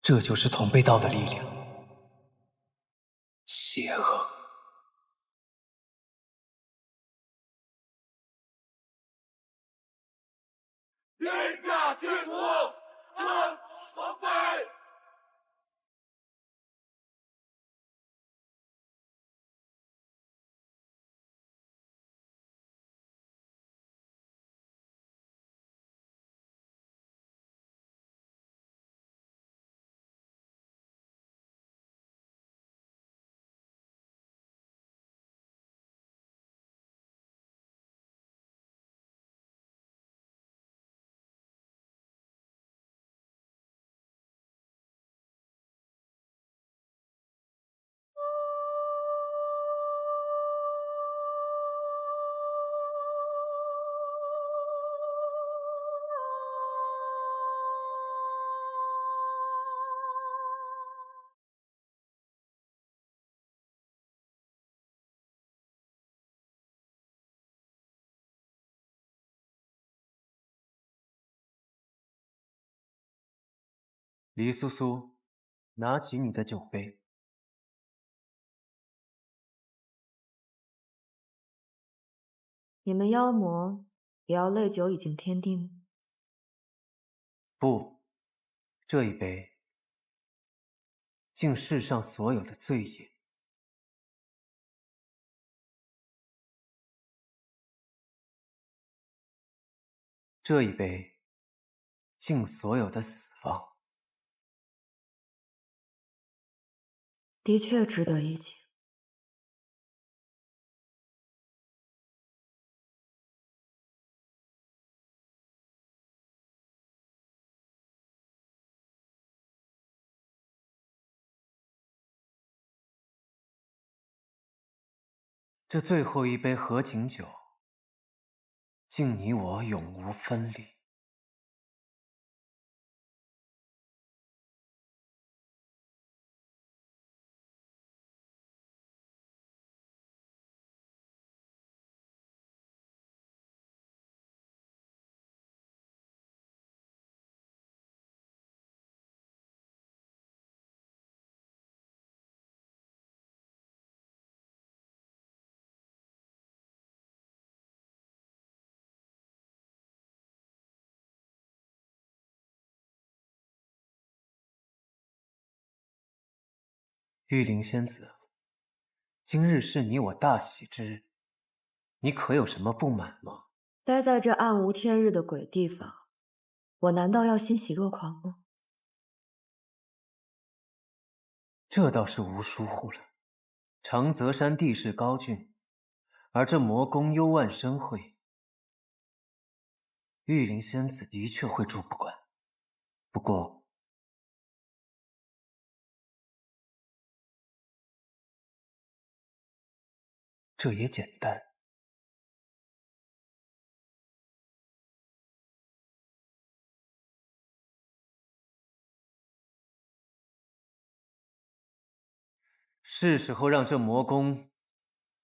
这就是同辈道的力量，邪恶。天下君主，看我赛！黎苏苏，拿起你的酒杯。你们妖魔也要泪酒已经天地吗？不，这一杯敬世上所有的罪业。这一杯敬所有的死亡。的确值得一敬。这最后一杯合卺酒，敬你我永无分离。玉灵仙子，今日是你我大喜之日，你可有什么不满吗？待在这暗无天日的鬼地方，我难道要欣喜若狂吗？这倒是无疏忽了。长泽山地势高峻，而这魔宫幽暗深晦，玉灵仙子的确会住不惯。不过，这也简单。是时候让这魔宫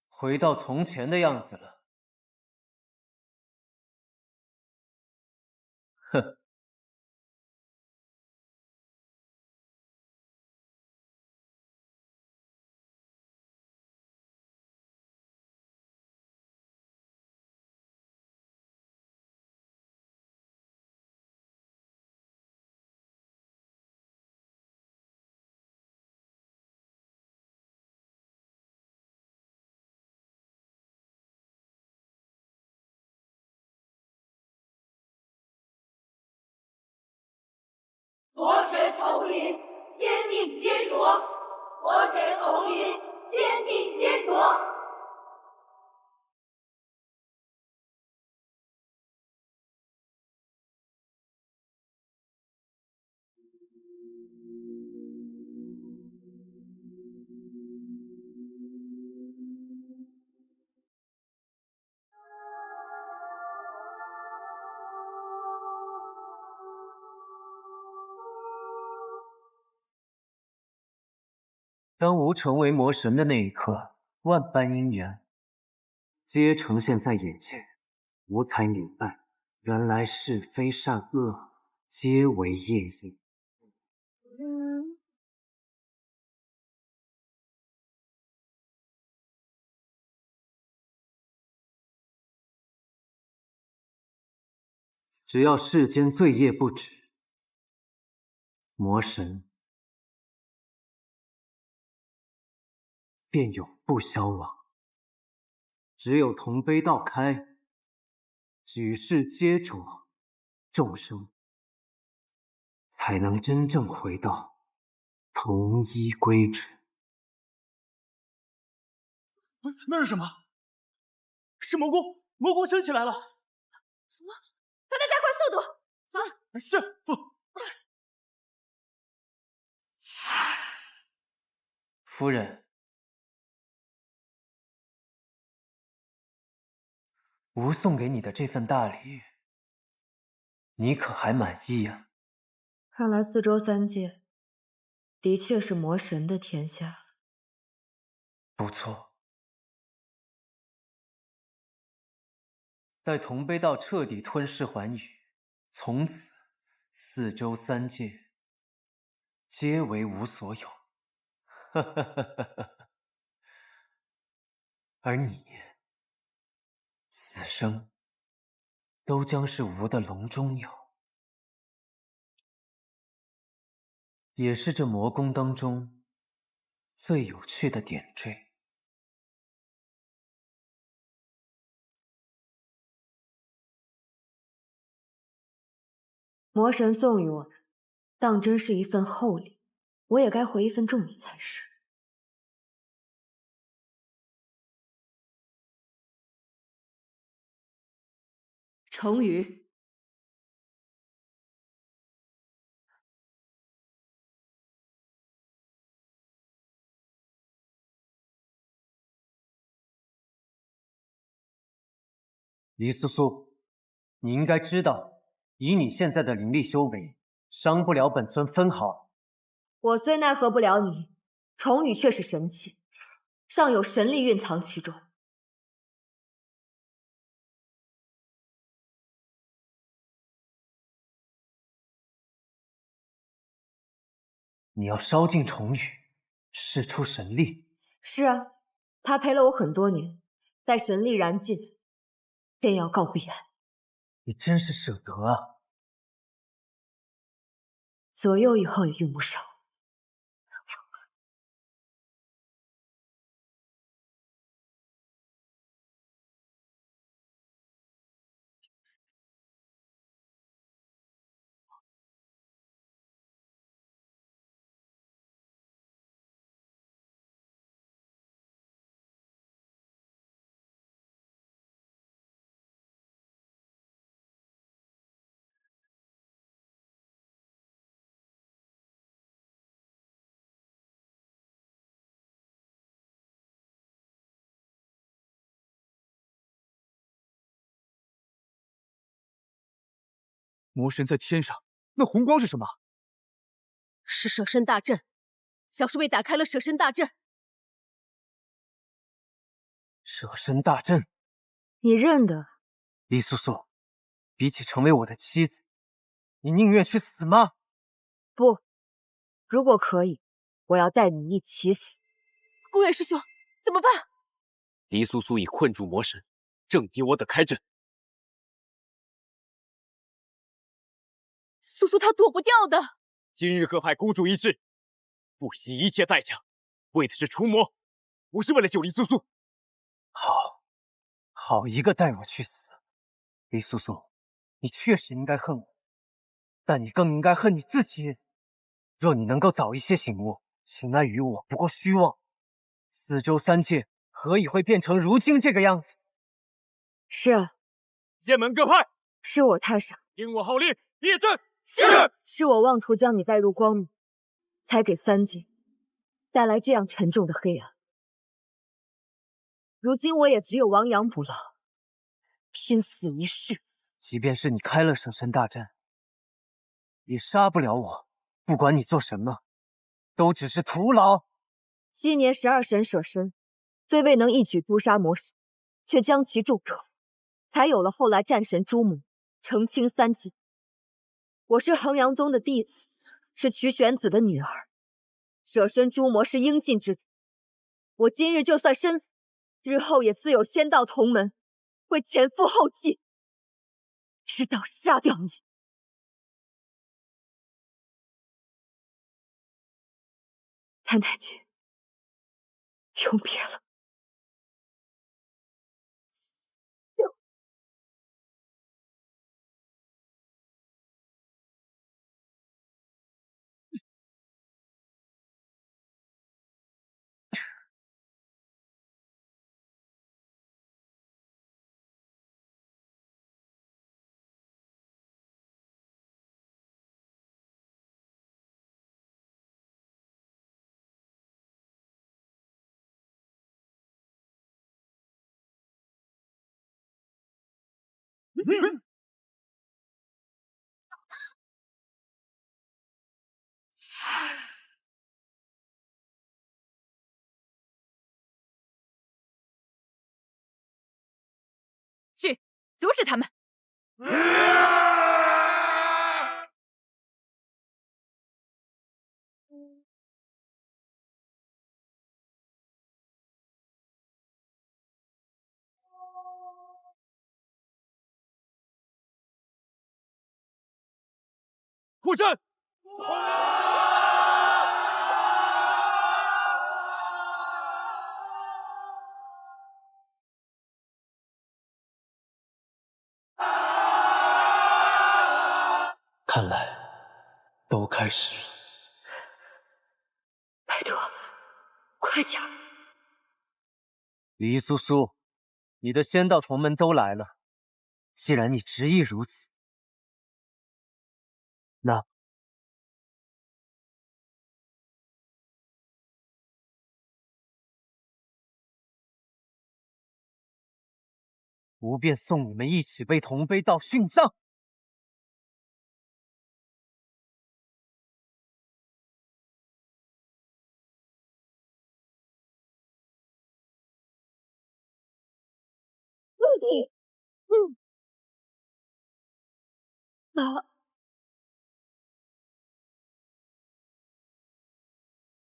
回到从前的样子了。哼。左神统领，天命天左；左神统领，天命天左。当吾成为魔神的那一刻，万般因缘皆呈现在眼前，吾才明白，原来是非善恶皆为业因。只要世间罪业不止，魔神便永不消亡。只有同悲道开，举世皆浊，众生才能真正回到同一归处。那是什么？是魔宫，魔宫升起来了！什么？大家加快速度！走！是父。夫人，吾送给你的这份大礼，你可还满意呀？看来四周三界的确是魔神的天下。不错。待同悲道彻底吞噬寰宇，从此四周三界皆为吾所有。而你，此生都将是吾的笼中鸟，也是这魔宫当中最有趣的点缀。魔神送予我的，当真是一份厚礼，我也该回一份重礼才是。程宇，黎素素，你应该知道，以你现在的灵力修为，伤不了本尊分毫。我虽奈何不了你，重羽却是神器，尚有神力蕴藏其中。你要烧尽重羽，释出神力。是啊，他陪了我很多年，待神力燃尽，便要告彼岸。你真是舍得啊！左右以后也用不上。魔神在天上，那红光是什么？是舍身大阵，小师妹打开了舍身大阵。舍身大阵，你认得？黎素素，比起成为我的妻子，你宁愿去死吗？不，如果可以，我要带你一起死。顾远师兄，怎么办？黎素素已困住魔神，正敌我等开阵。素素她躲不掉的。今日各派公主一致，不惜一切代价，为的是除魔，不是为了救黎素素。好一个带我去死！黎素素，你确实应该恨我，但你更应该恨你自己。若你能够早一些醒悟，情爱于我不过虚妄，四周三界何以会变成如今这个样子？是啊，剑门各派，是我太傻，听我号令，列阵。是我妄图将你带入光明，才给三界带来这样沉重的黑暗。如今我也只有亡羊补牢，拼死一试。即便是你开了舍身大阵，也杀不了我。不管你做什么，都只是徒劳。昔年12神舍身，虽未能一举诛杀魔神，却将其重创，才有了后来战神朱母澄清三界。我是衡阳宗的弟子，是曲玄子的女儿，舍身诛魔是应尽之责。我今日就算身，日后也自有仙道同门，会前赴后继。迟早杀掉你！谭太姐，永别了。去，阻止他们！破阵！看来都开始了。拜托，快点儿！黎苏苏，你的仙道同门都来了，既然你执意如此，那吾便送你们一起被同悲道殉葬。妈，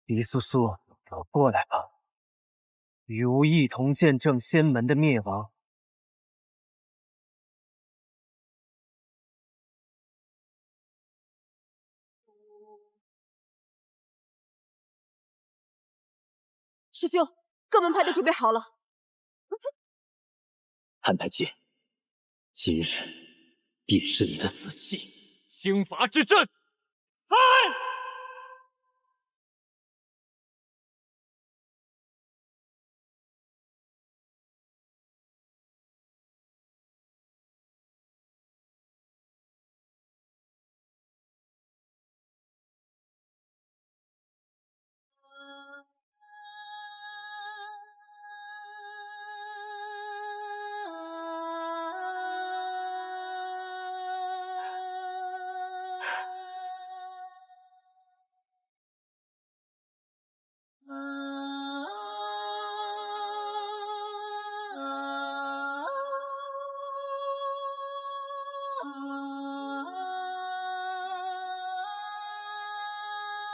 黎苏苏，过来吧，与吾一同见证仙门的灭亡。师兄，各门派都准备好了。谭太姐，今日便是你的死期。兴法之阵，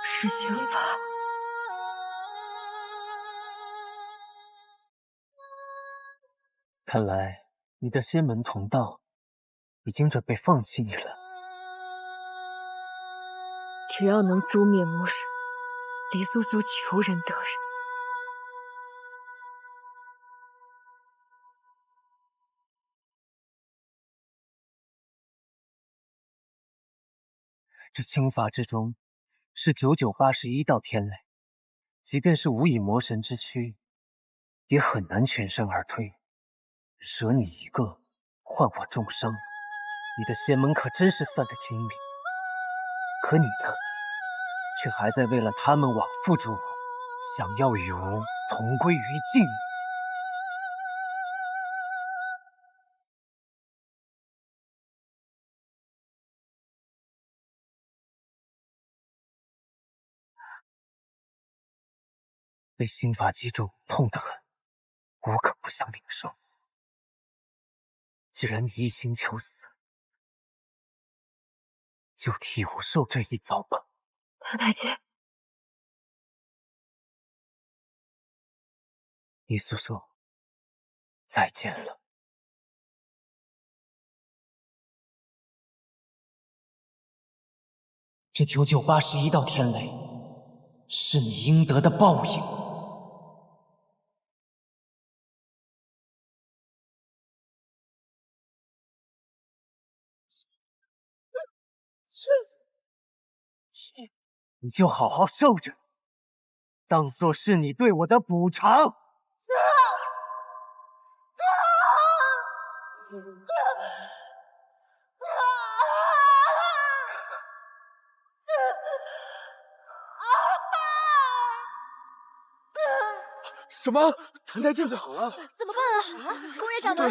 是刑法。看来你的仙门同道已经准备放弃你了。只要能诛灭魔神，黎苏苏求人得人。这清法之中是9981道天雷，即便是吾以魔神之躯，也很难全身而退。惹你一个，换我重伤，你的仙门可真是算得精明。可你呢，却还在为了他们往复诸我，想要与吾同归于尽。被心法击中，痛得很，吾可不想领受。既然你一心求死，就替吾受这一遭吧。谭太姐，黎苏苏，再见了。这9981道天雷，是你应得的报应。你就好好受着，当做是你对我的补偿。什么？谭台剑不好了！怎么办啊？公爷掌门，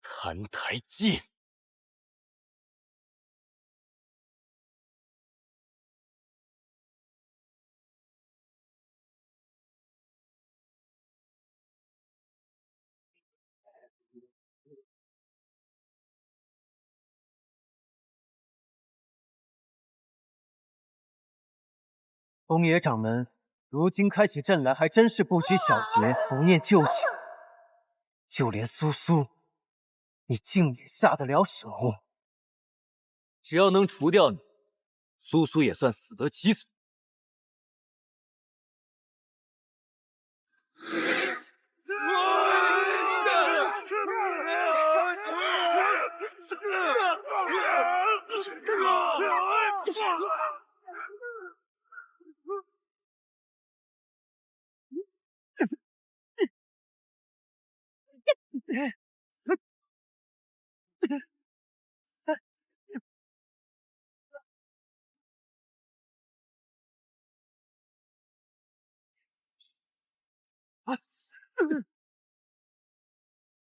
谭台剑。东野掌门，如今开起阵来还真是不拘小节，不念旧情。就连苏苏，你竟也下得了手？只要能除掉你，苏苏也算死得其所。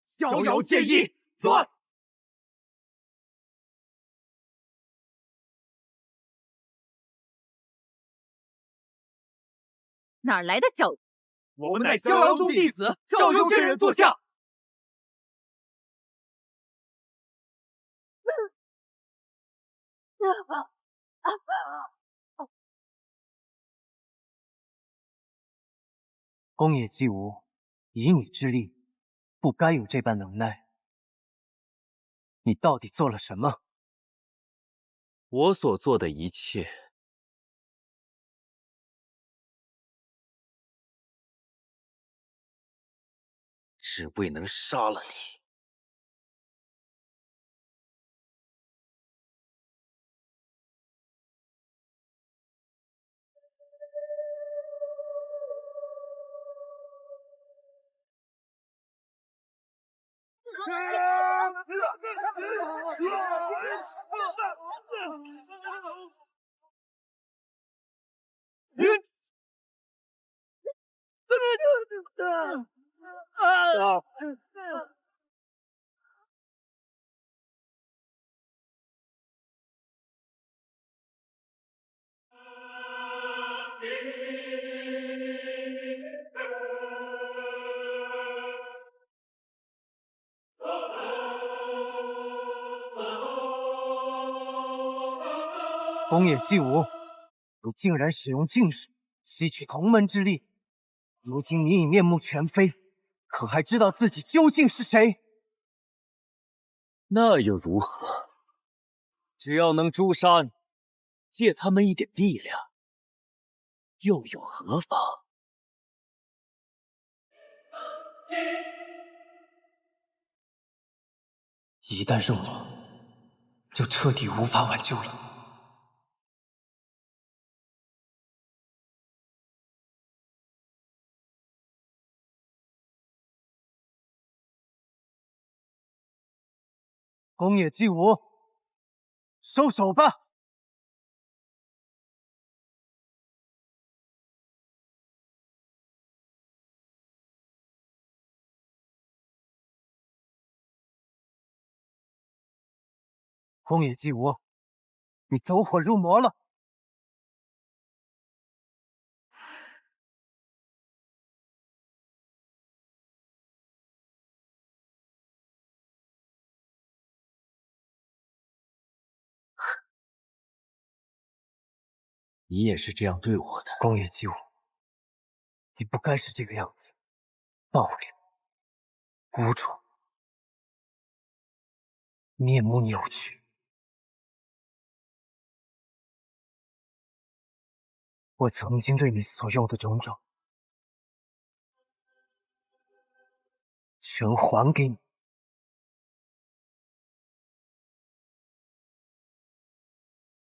逍遥剑意，转！哪来的小？我们乃逍遥宗弟子，赵幽真人坐下。宫野继吾，以你之力，不该有这般能耐。你到底做了什么？我所做的一切，只为能杀了你。宫野继吾，你竟然使用禁术吸取同门之力，如今你已面目全非，可还知道自己究竟是谁？那又如何？只要能诛杀你，借他们一点力量，又有何妨？一旦入魔，就彻底无法挽救了。宫野继吾，收手吧！宫野继吾，你走火入魔了！你也是这样对我的，宫野继吾，你不该是这个样子，暴力、无助、面目扭曲。我曾经对你所用的种种，全还给你。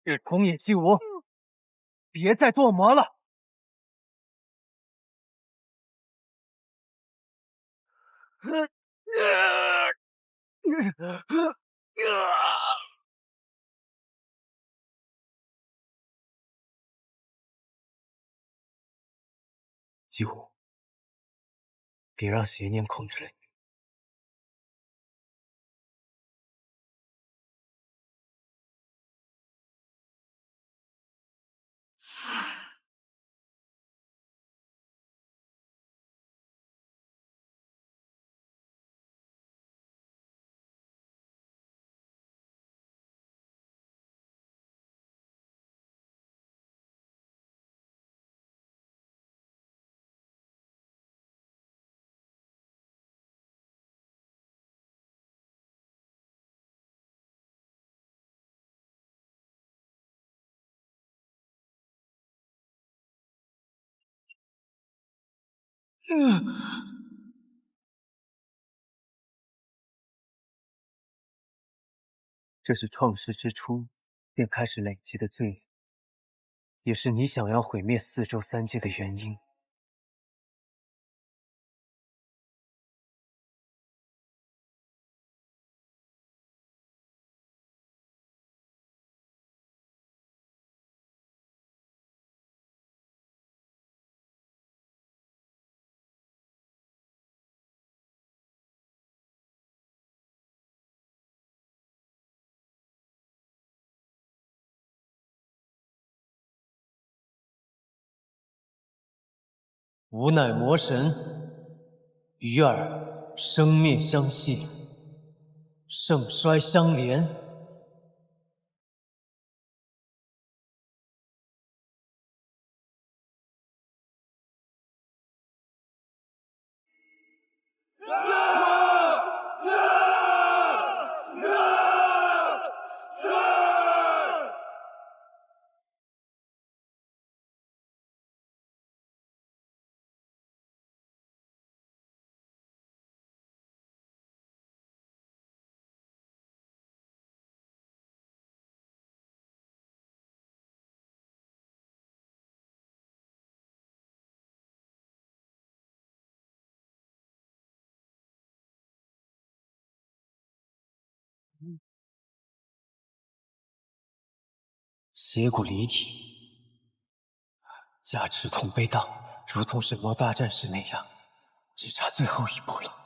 日空野姬武，别再堕魔了！姬武，别让邪念控制了你。这是创世之初便开始累积的罪孽，也是你想要毁灭四周三界的原因。吾乃魔神，与尔生灭相系，盛衰相连。邪骨离体，加持同悲道，如同神魔大战时那样，只差最后一步了。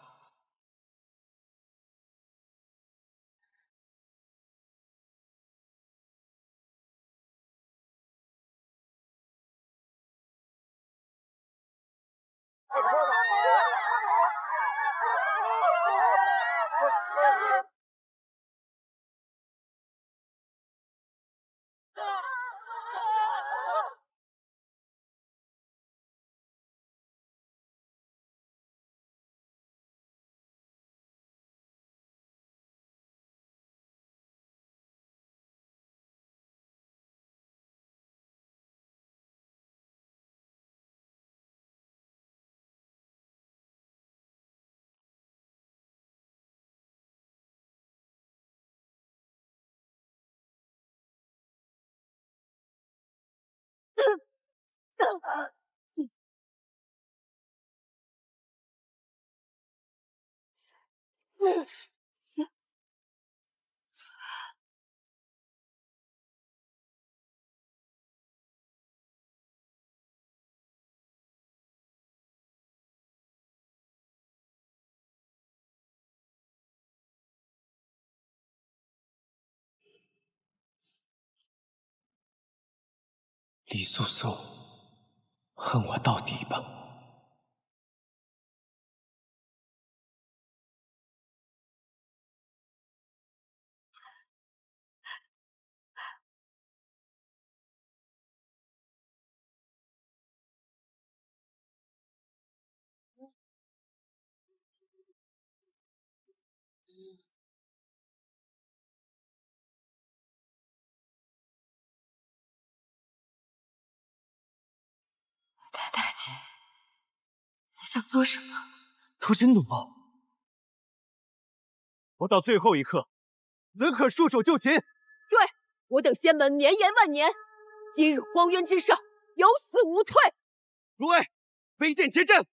李素素，恨我到底吧。太监，你想做什么？他真的吗？不到最后一刻，怎可束手就擒？对，我等仙门绵延万年，今日荒渊之上，有死无退。诸位，飞剑结阵！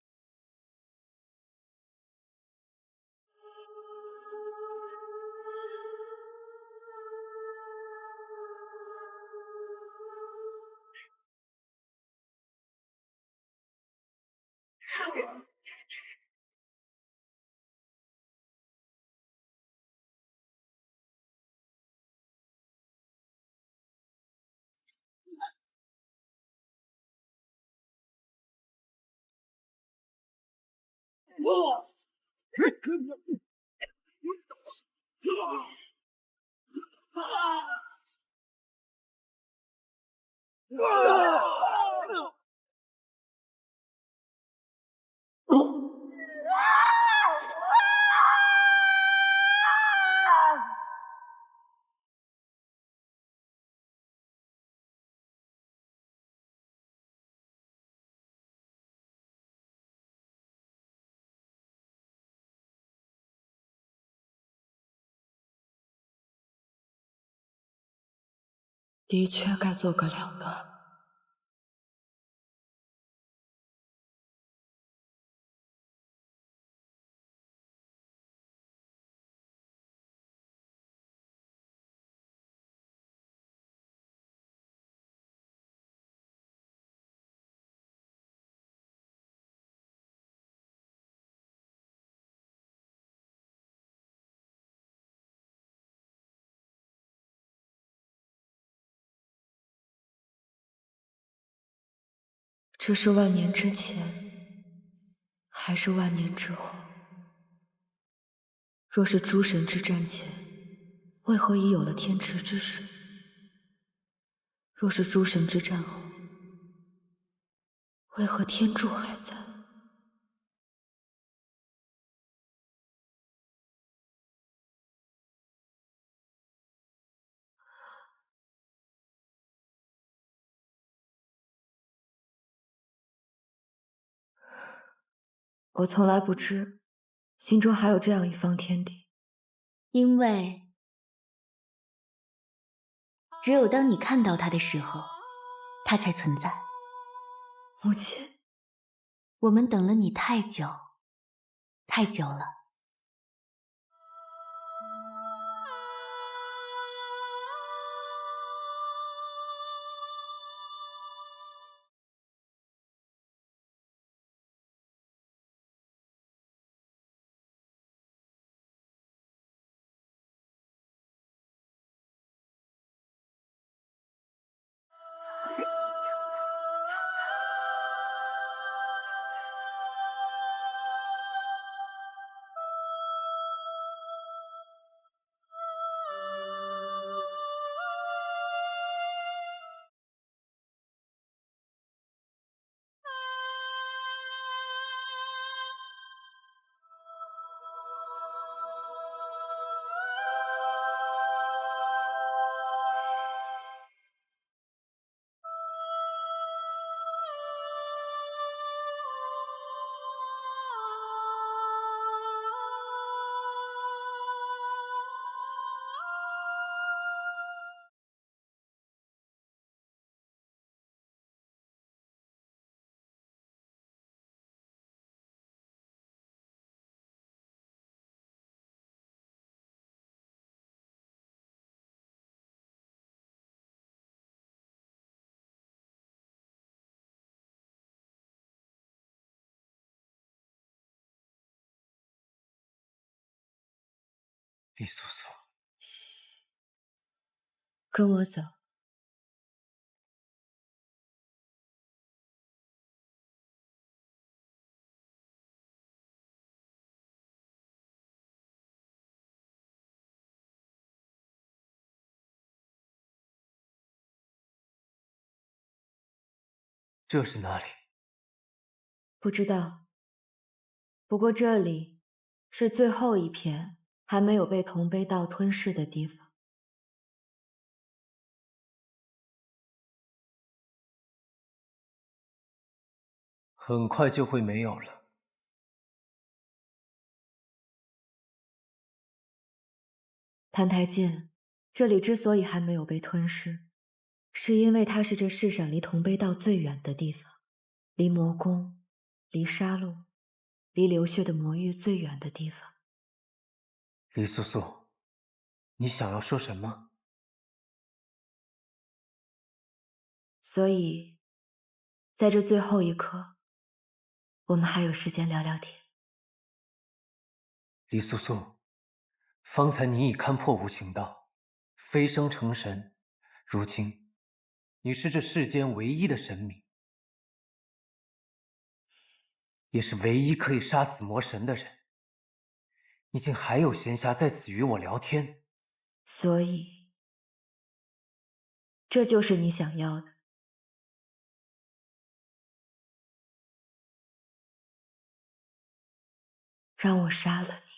的确该做个了断。这是万年之前，还是万年之后？若是诸神之战前，为何已有了天池之水？若是诸神之战后，为何天柱还在？我从来不知，心中还有这样一方天地。因为只有当你看到它的时候，它才存在。母亲，我们等了你太久，太久了。李素素，跟我走。这是哪里？不知道，不过这里是最后一片还没有被铜杯道吞噬的地方。很快就会没有了。澹台烬，这里之所以还没有被吞噬，是因为它是这世上离铜碑道最远的地方，离魔宫、离杀戮、离流血的魔域最远的地方。李素素，你想要说什么？所以，在这最后一刻，我们还有时间聊聊天。李素素，方才你已看破无情道，飞升成神，如今你是这世间唯一的神明，也是唯一可以杀死魔神的人。你竟还有闲暇在此与我聊天？所以，这就是你想要的。让我杀了你。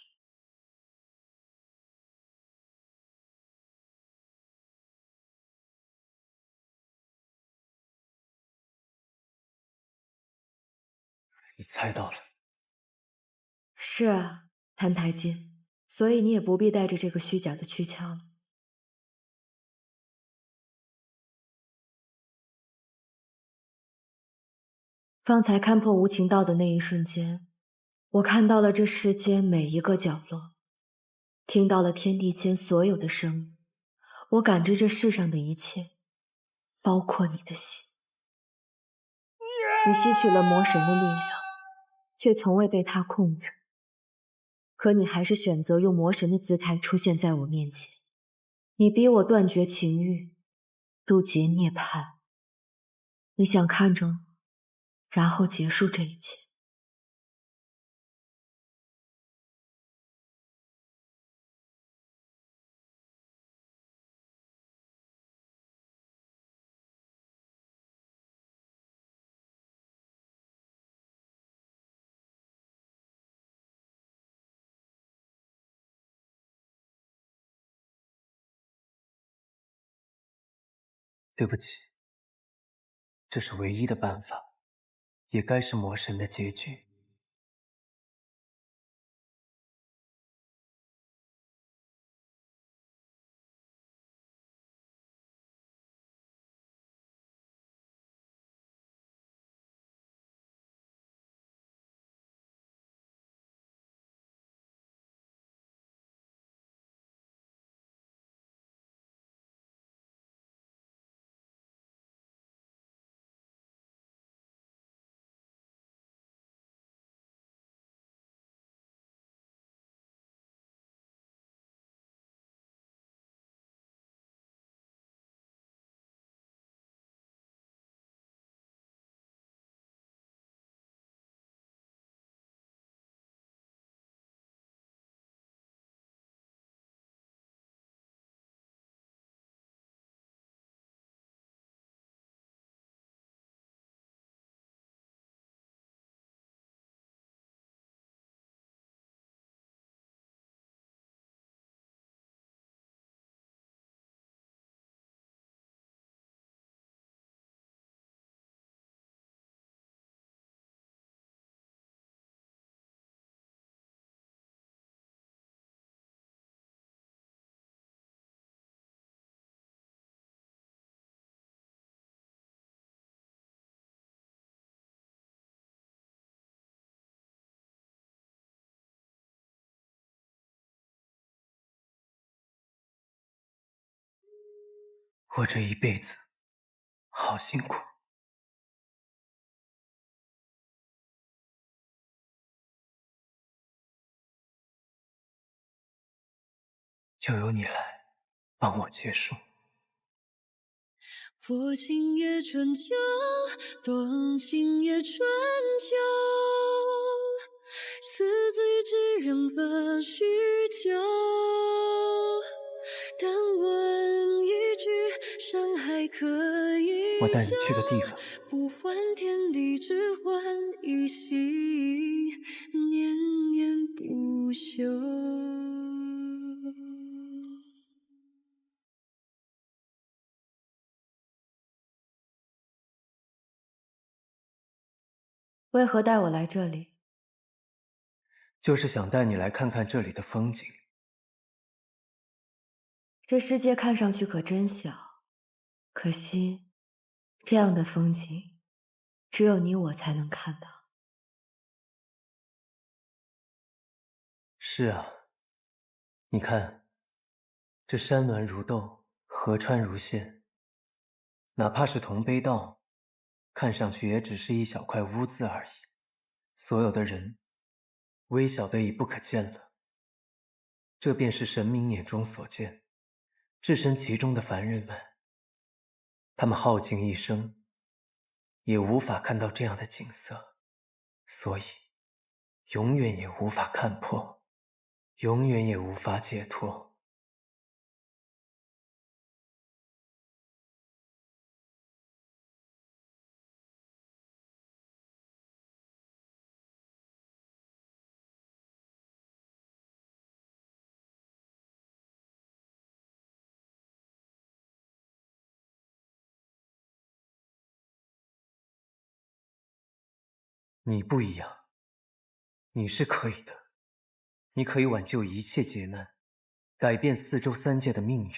你猜到了。是啊，澹台烬，所以你也不必带着这个虚假的躯壳了。方才看破无情道的那一瞬间，我看到了这世间每一个角落，听到了天地间所有的声音，我感知这世上的一切，包括你的心。你吸取了魔神的力量，却从未被他控制。可你还是选择用魔神的姿态出现在我面前。你逼我断绝情欲，渡劫涅槃。你想看着我，然后结束这一切。对不起，这是唯一的办法，也该是魔神的结局。我这一辈子好辛苦，就由你来帮我结束。我情也春秋，动情也春秋，此罪之人何须救？但问一句，伤害可以我带你去个地方，不换天地，只换一心，念念不休。为何带我来这里？就是想带你来看看这里的风景。这世界看上去可真小，可惜，这样的风景，只有你我才能看到。是啊，你看，这山峦如豆，河川如线，哪怕是铜碑道，看上去也只是一小块污渍而已。所有的人，微小的已不可见了。这便是神明眼中所见，置身其中的凡人们，他们耗尽一生，也无法看到这样的景色，所以永远也无法看破，永远也无法解脱。你不一样，你是可以的，你可以挽救一切劫难，改变四周三界的命运。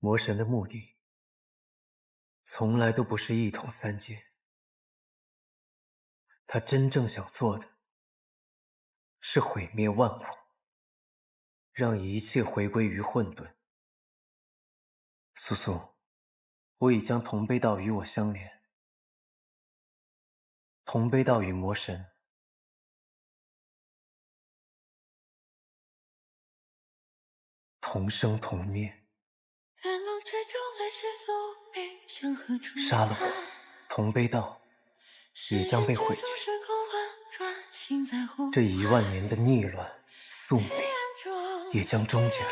魔神的目的，从来都不是一统三界，他真正想做的，是毁灭万物，让一切回归于混沌。苏苏，我已将铜碑道与我相连，铜碑道与魔神同生同灭。杀了我，铜碑道也将被毁去，这10000年的逆乱宿命也将终结了。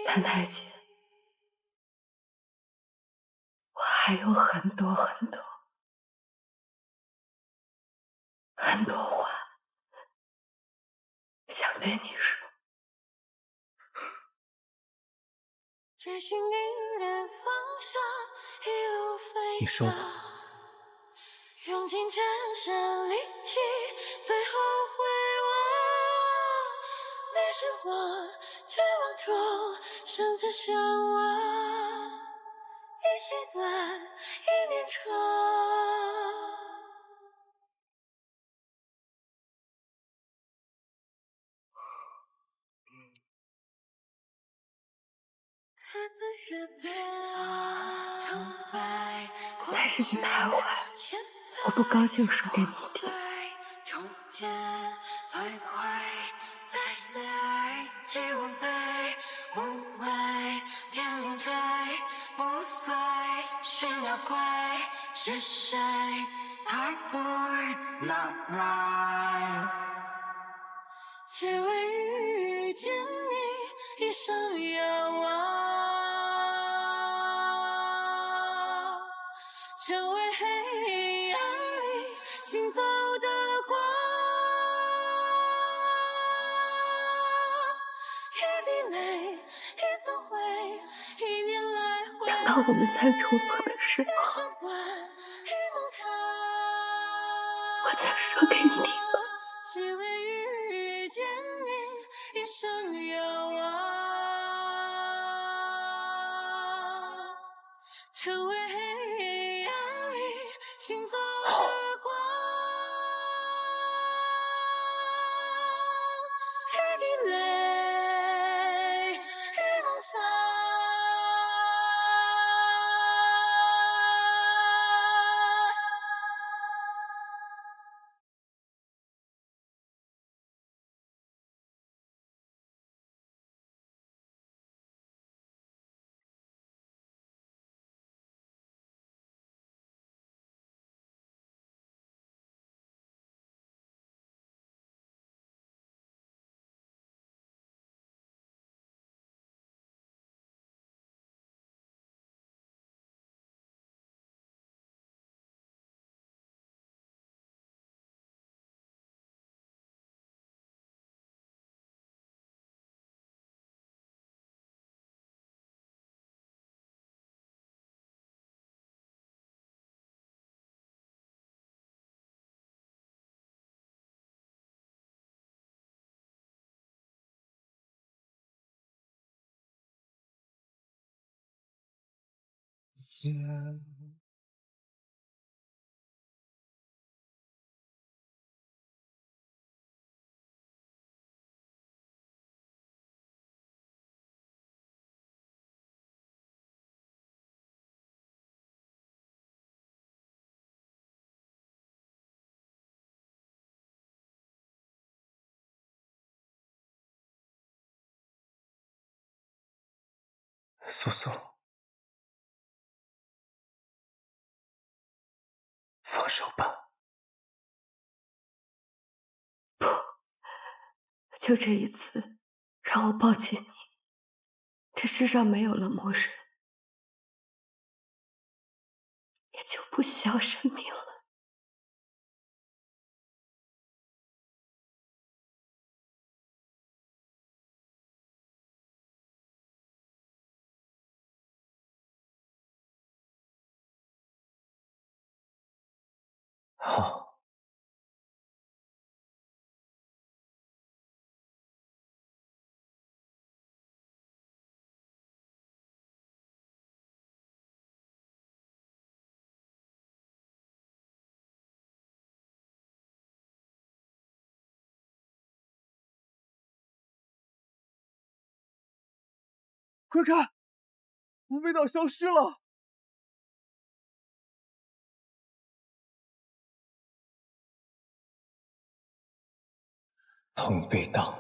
谭太姐，我还有很多话想对你说。你说吧。用尽全身力气，最后回望，你是我绝望中甚至向往，一夕短，一念长。但是你太坏，我不高兴说给你听。是谁太不来？只为遇见你，一生遥望。成为黑暗里行走的光，一滴泪，一座灰，一年来回。等到我们再重逢的时候，我再说给你听吧。只为遇见你，一生遥望。成为黑暗里行走的光，一滴泪，一梦长。苏苏，放手吧。就这一次，让我抱紧你。这世上没有了魔人，也就不需要生命了。好。快看，味道消失了。同被盗。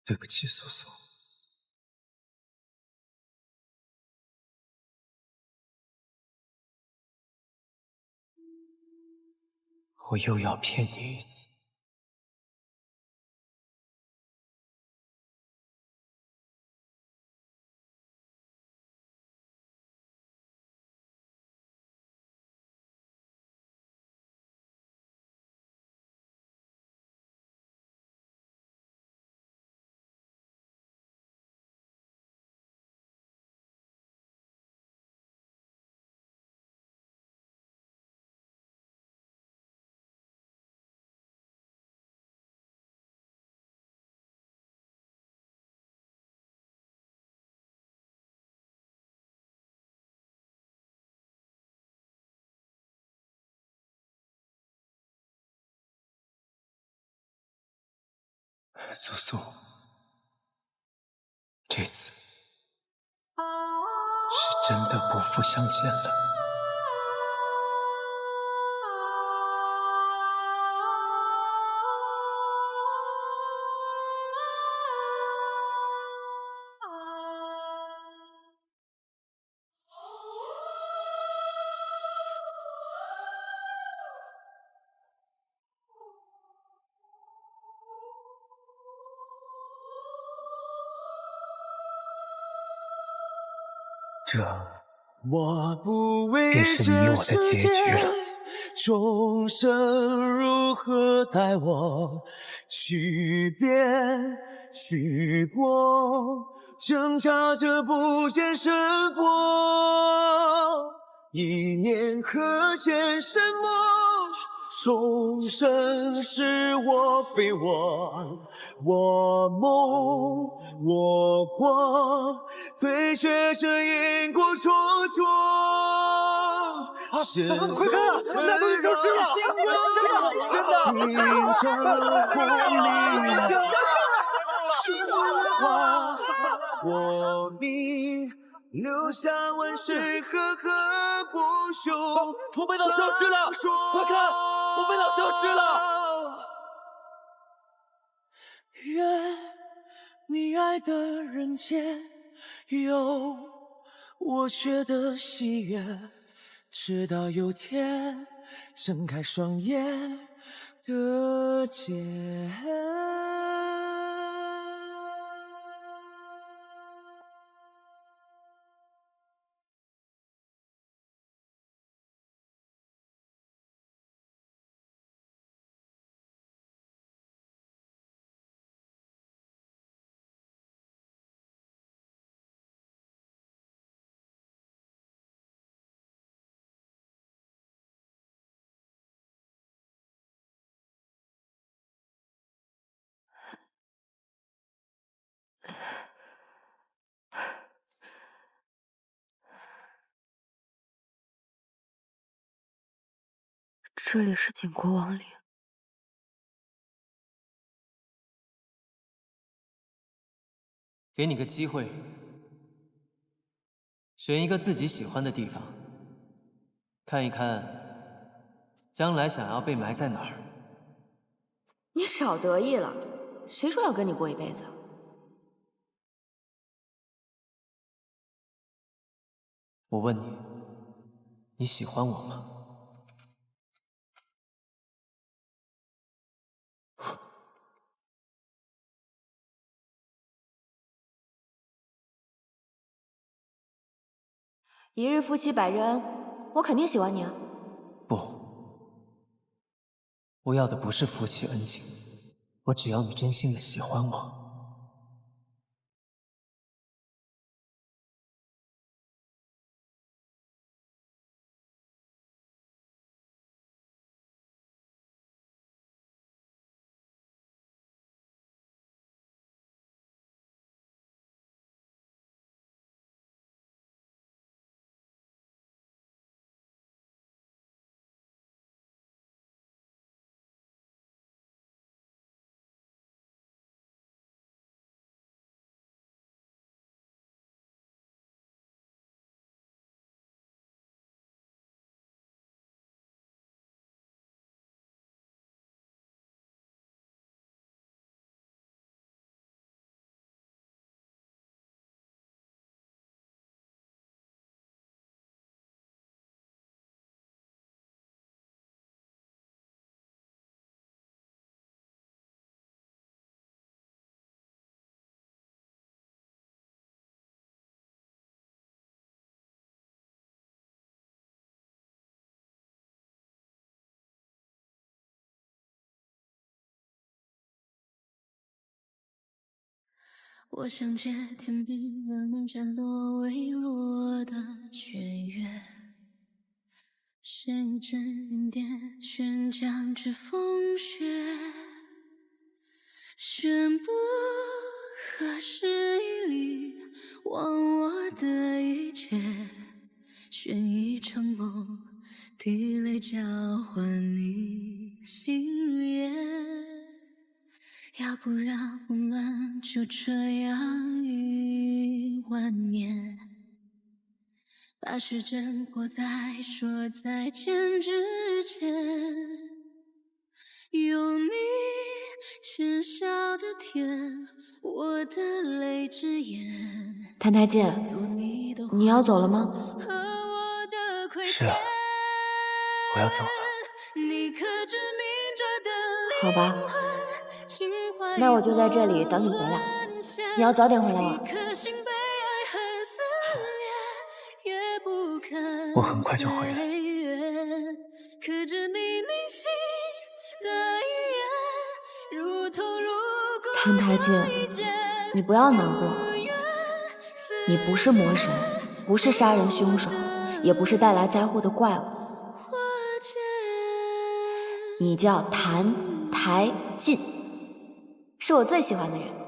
对不起，苏苏。我又要骗你一次。苏苏，这次是真的不负相见了。这便是你我的结局了。众生如何待我？去变去过，挣扎着不见生佛。一念可现什么？众生是我非我，我梦我过，对决着因果灼灼。快看啊，那东西消失了！真的！迎着红绫，是花我命，留下万世赫赫不朽。红背岛消失了！快看，红背岛消失了！愿你爱的人间有我缺的喜悦。直到有天睁开双眼的结。这里是景国王陵。给你个机会，选一个自己喜欢的地方，看一看将来想要被埋在哪儿。你少得意了，谁说要跟你过一辈子？我问你，你喜欢我吗？一日夫妻百日恩，我肯定喜欢你啊！不，我要的不是夫妻恩情，我只要你真心的喜欢我。我想借天边人渐落微落的雪月，选一针点悬江之风雪，宣布何时一里忘我的一切，选一场梦，涕泪交换你心愿。要不让我们就这样10000年，把时针拨在说再见之前，有你浅笑的甜，我的泪只眼。谭台烬，你要走了吗？是啊，我要走了。好吧，那我就在这里等你回来。你要早点回来吗？我很快就回来。谭台烬，你不要难过。你不是魔神，不是杀人凶手，也不是带来灾祸的怪物。你叫谭台烬，是我最喜欢的人。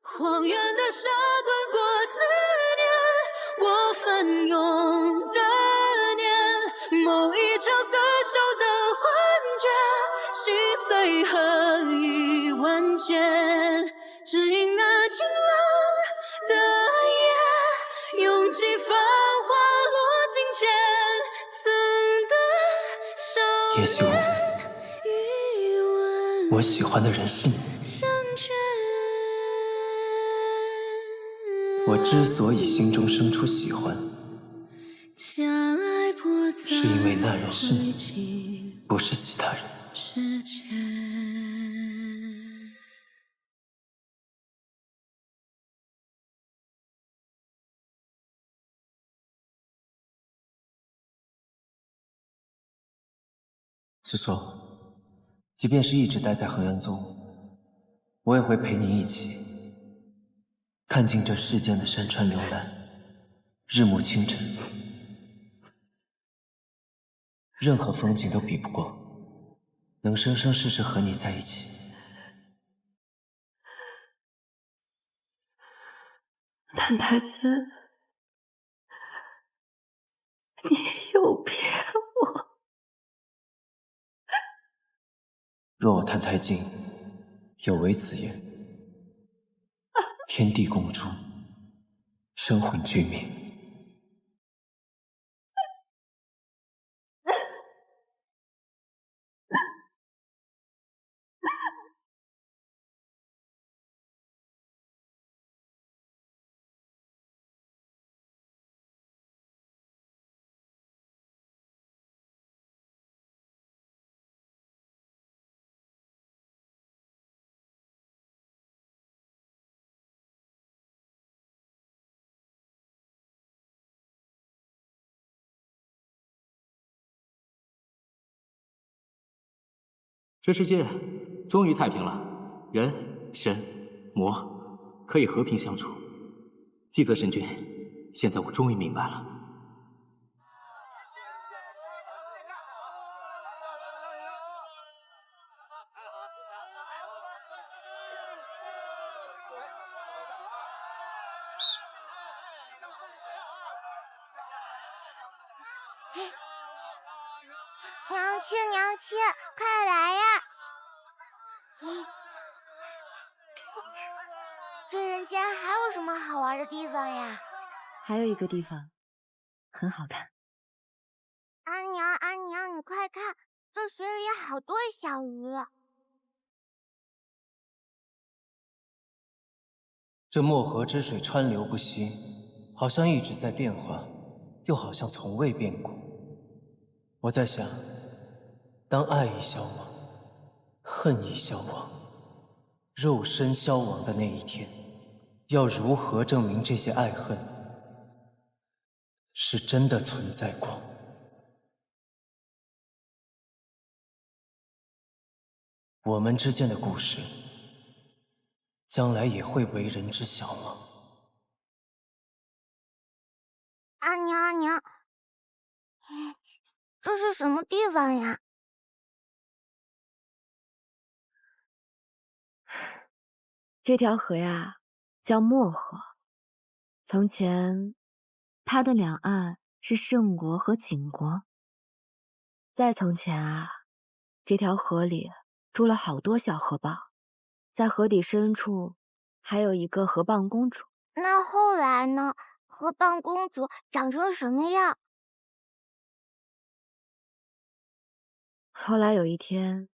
荒原的沙滚过思念，我翻涌的念，某一朝色朽的幻觉，心碎和10000件，只因那晴朗的夜，用尽繁华落尽钱，曾的也许我喜欢的人是你。我之所以心中生出喜欢，是因为那人是你，不是其他人。子卓，即便是一直待在衡阳宗，我也会陪你一起看尽这世间的山川流岚，日暮清晨，任何风景都比不过能生生世世和你在一起。谭太君，你又骗我！若我谭太静有违此言，天地共诛，生魂俱灭。这世界终于太平了，人、神、魔可以和平相处。季泽神君，现在我终于明白了。娘亲，娘亲，快来呀！这人间还有什么好玩的地方呀？还有一个地方很好看。阿娘，阿娘，你快看，这水里好多小鱼。这漠河之水川流不息，好像一直在变化，又好像从未变过。我在想，当爱已消亡，恨已消亡，肉身消亡的那一天，要如何证明这些爱恨是真的存在过？我们之间的故事，将来也会为人知晓吗？阿娘，阿娘，这是什么地方呀？这条河呀，叫漠河。从前，它的两岸是盛国和景国。再从前啊，这条河里住了好多小河蚌，在河底深处还有一个河蚌公主。那后来呢？河蚌公主长成什么样？后来有一天，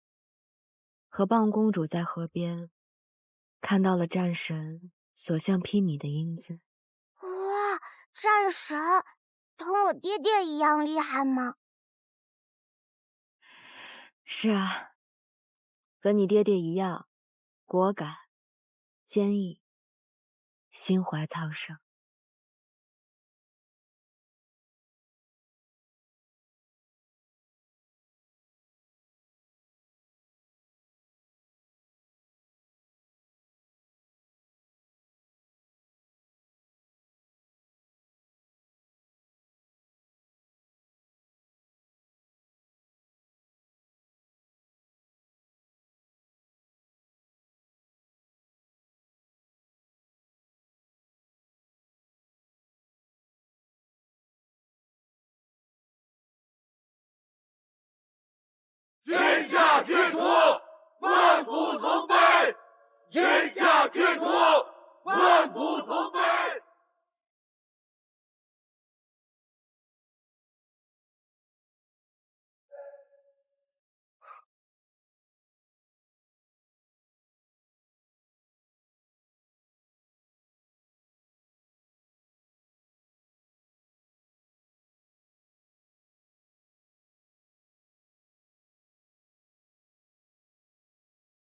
河蚌公主在河边看到了战神所向披靡的英姿。哇，战神同我爹爹一样厉害吗？是啊，跟你爹爹一样，果敢、坚毅、心怀苍生。天下君主，万古同悲！天下君主，万古同悲！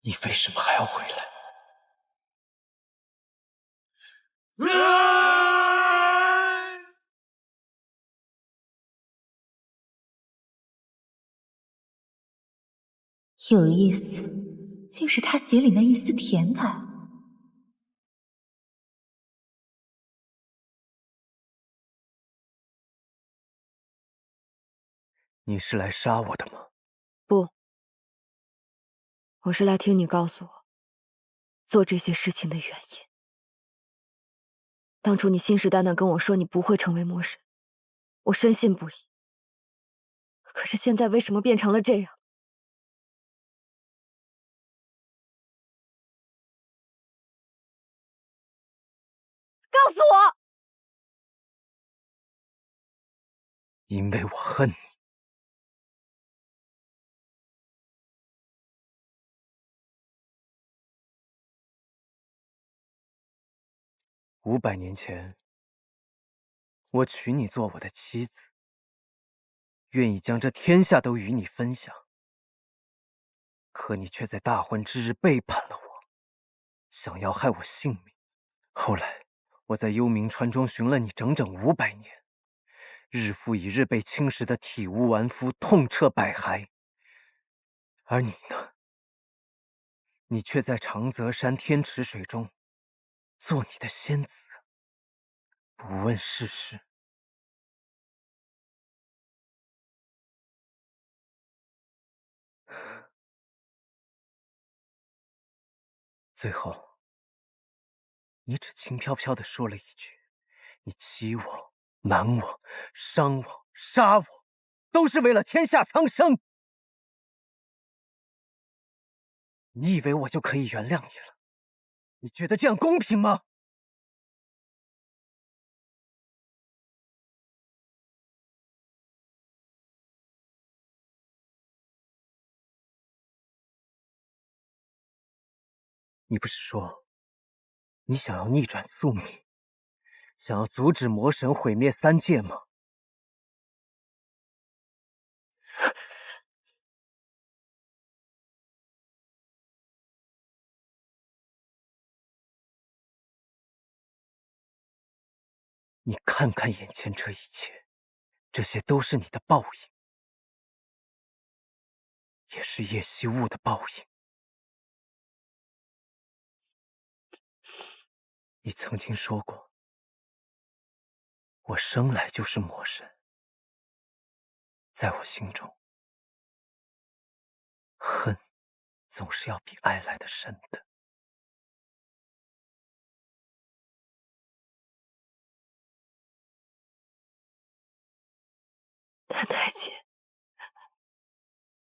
你为什么还要回来？有意思，竟是他鞋里那一丝甜感。你是来杀我的吗？不，我是来听你告诉我做这些事情的原因。当初你信誓旦旦跟我说你不会成为魔神，我深信不疑。可是现在为什么变成了这样？告诉我！因为我恨你。500年前，我娶你做我的妻子，愿意将这天下都与你分享。可你却在大婚之日背叛了我，想要害我性命。后来，我在幽冥川中寻了你整整500年，日复一日被侵蚀的体无完肤，痛彻百骸。而你呢？你却在长泽山天池水中做你的仙子，不问世事。最后，你只轻飘飘地说了一句：“你欺我、瞒我、伤我、杀我，都是为了天下苍生。”你以为我就可以原谅你了？你觉得这样公平吗？你不是说你想要逆转宿命，想要阻止魔神毁灭3界吗？你看看眼前这一切，这些都是你的报应，也是叶希雾的报应。你曾经说过，我生来就是魔神。在我心中，恨总是要比爱来的深的。谭太姐，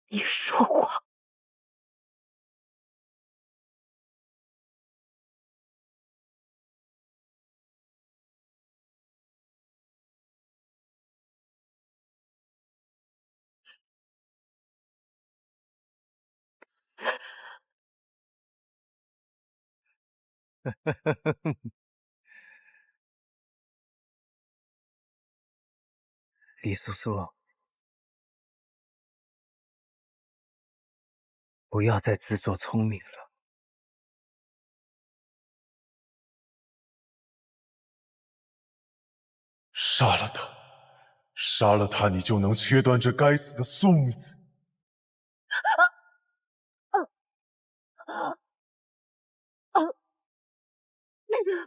你说谎。李素素，不要再自作聪明了。杀了他，杀了他，你就能切断这该死的宿命。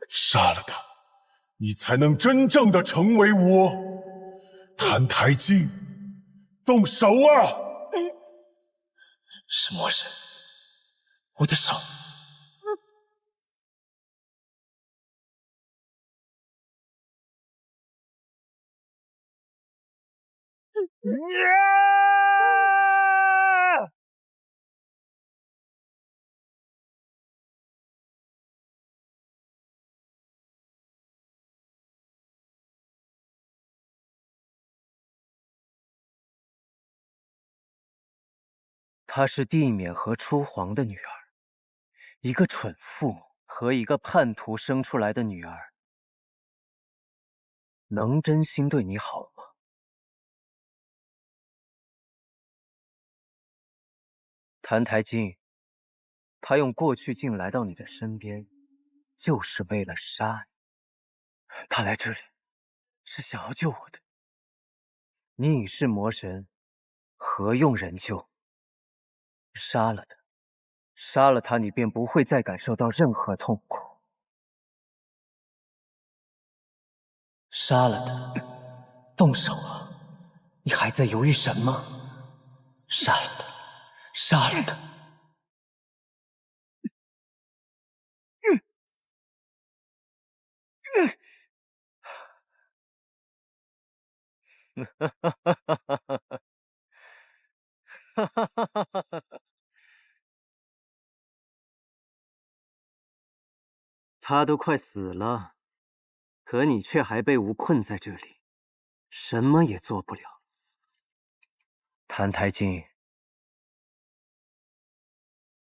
杀了他，你才能真正的成为我。澹台烬，动手啊！是魔神，我的手。她是帝冕和初皇的女儿，一个蠢妇和一个叛徒生出来的女儿，能真心对你好吗？澹台烬，他用过去镜来到你的身边，就是为了杀你。他来这里是想要救我的。你已是魔神，何用人救？杀了他，杀了他，你便不会再感受到任何痛苦。杀了他，动手啊！你还在犹豫什么？杀了他，杀了他！他都快死了，可你却还被吾困在这里，什么也做不了。澹台烬，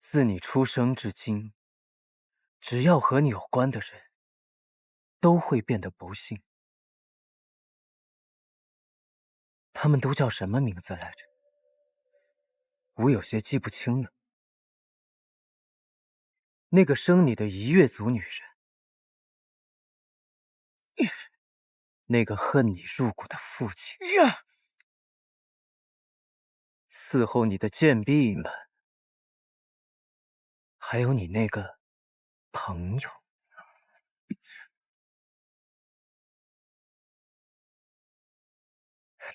自你出生至今，只要和你有关的人，都会变得不幸。他们都叫什么名字来着？吾有些记不清了。那个生你的夷越族女人，那个恨你入骨的父亲，伺候你的贱婢们，还有你那个朋友。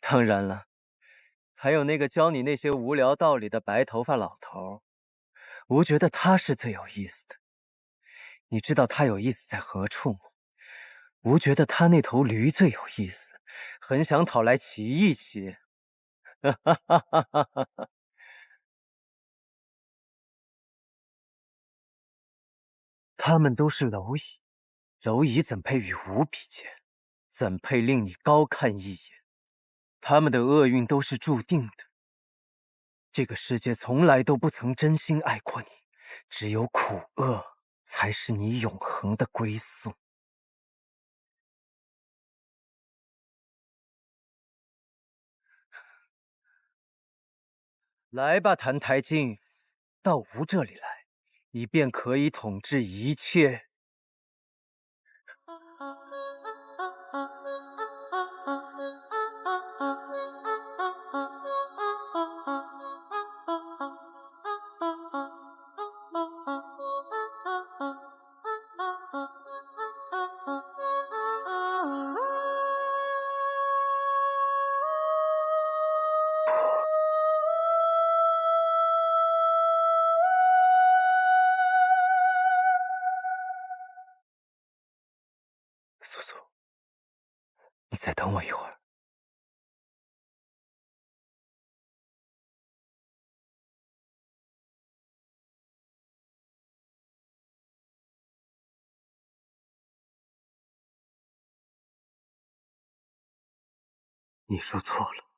当然了，还有那个教你那些无聊道理的白头发老头，吾觉得他是最有意思的。你知道他有意思在何处吗？吾觉得他那头驴最有意思，很想讨来骑一骑。他们都是蝼蚁，蝼蚁怎配与吾比肩？怎配令你高看一眼？他们的厄运都是注定的。这个世界从来都不曾真心爱过你，只有苦厄才是你永恒的归宿。来吧，澹台烬，到吾这里来，你便可以统治一切。苏苏，你再等我一会儿。你说错了。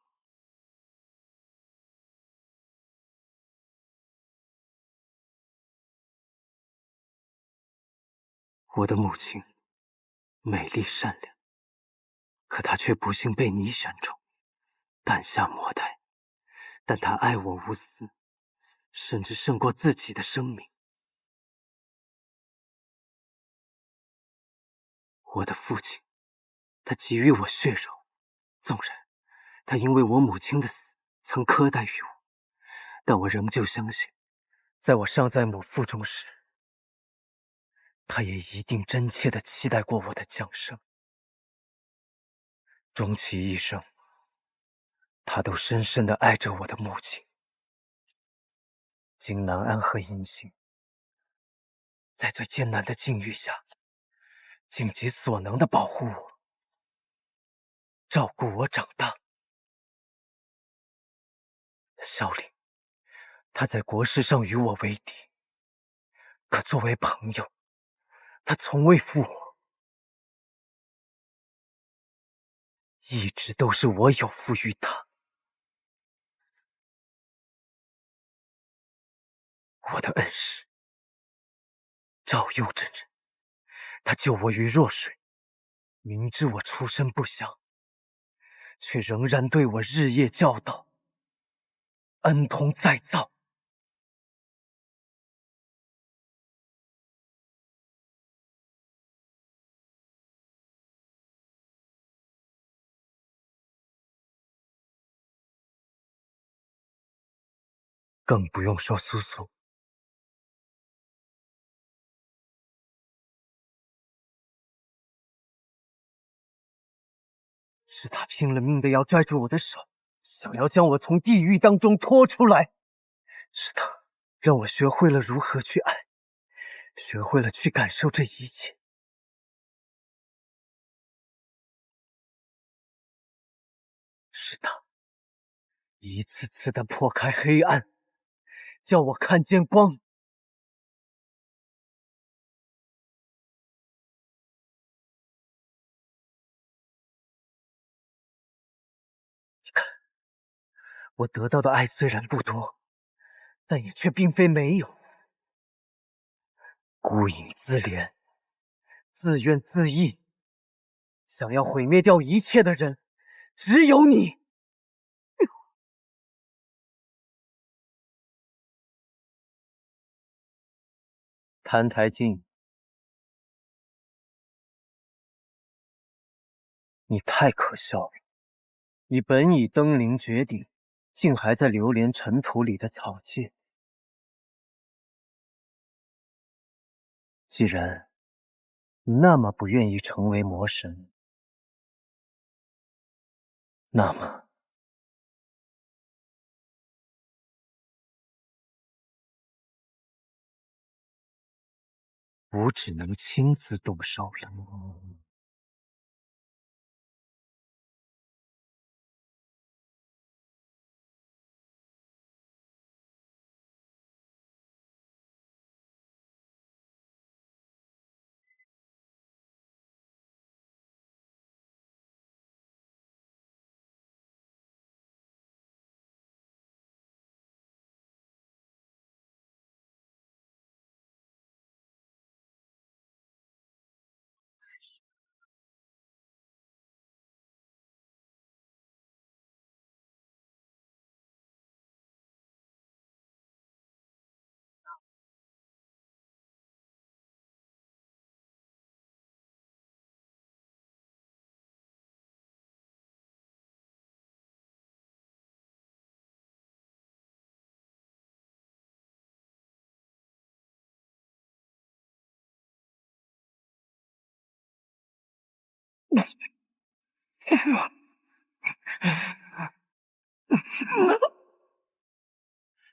我的母亲美丽善良，可她却不幸被你选中，诞下魔胎。但她爱我无私，甚至胜过自己的生命。我的父亲，他给予我血肉，纵然他因为我母亲的死曾苛待于我，但我仍旧相信，在我尚在母腹中时，他也一定真切地期待过我的降生。终其一生，他都深深地爱着我的母亲。荆南安和银杏，在最艰难的境遇下，尽己所能地保护我，照顾我长大。萧凌，他在国事上与我为敌，可作为朋友，他从未负我，一直都是我有负于他。我的恩师赵佑真人，他救我于弱水，明知我出身不详，却仍然对我日夜教导，恩同再造。更不用说苏苏。是他拼了命的要拽住我的手，想要将我从地狱当中拖出来。是他让我学会了如何去爱，学会了去感受这一切。是他一次次的破开黑暗，叫我看见光。你看，我得到的爱虽然不多，但也却并非没有。孤影自怜，自怨自艾，想要毁灭掉一切的人，只有你。澹台烬，你太可笑了！你本已登临绝顶，竟还在流连尘土里的草芥。既然你那么不愿意成为魔神，那么我只能亲自动手了。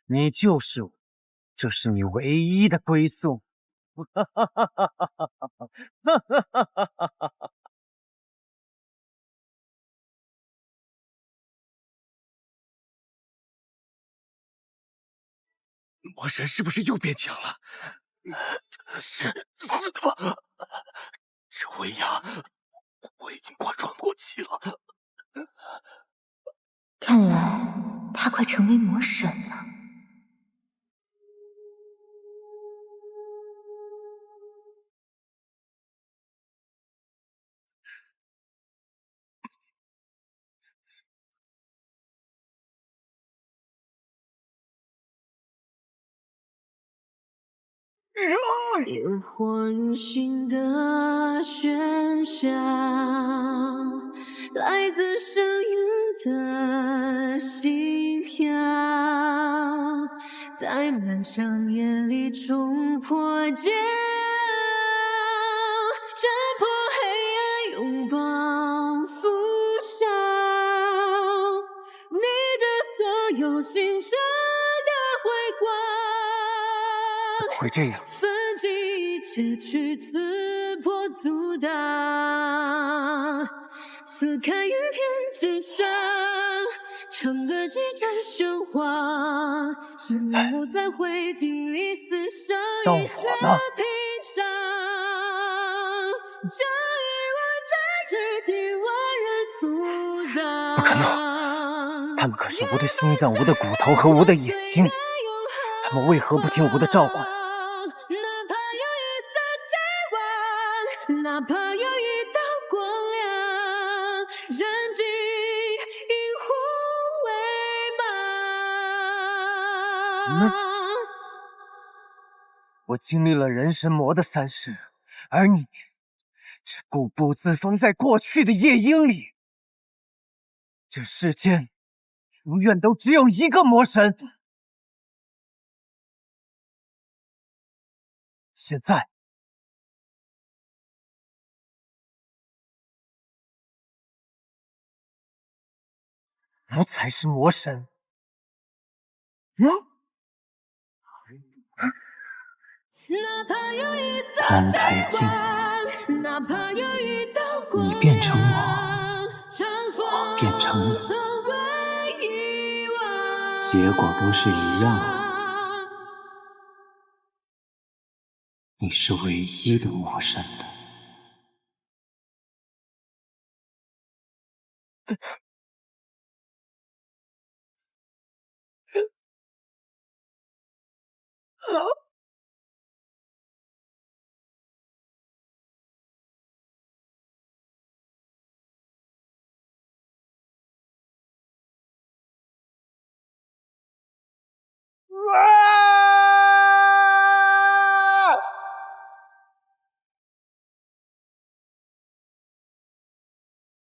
你就是我，这是你唯一的归宿。魔神是不是又变强了？是的吧？这威压，我已经快喘不过气了。看来他快成为魔神了。野火如心的喧嚣，来自声音的心跳，在漫长夜里冲破煎熬，挣破黑暗，拥抱腐朽，逆着所有星辰的辉光。怎么会这样？奋尽一切去刺破阻挡，撕开云天之上，唱歌激战喧哗，沉没在灰烬里厮守一世屏障。这一轮战局敌我人阻挡，不可能！他们可是吾的心脏、吾的骨头和吾的眼睛，他们为何不听吾的召唤？哪怕有一道光亮，燃尽萤火为盲。我经历了人神魔的3世，而你只固步自封在过去的夜莺里。这世间永远都只有一个魔神。现在，魔才是魔神。澹台烬，你变成我，我变成你，结果都是一样的。你是唯一的魔神了。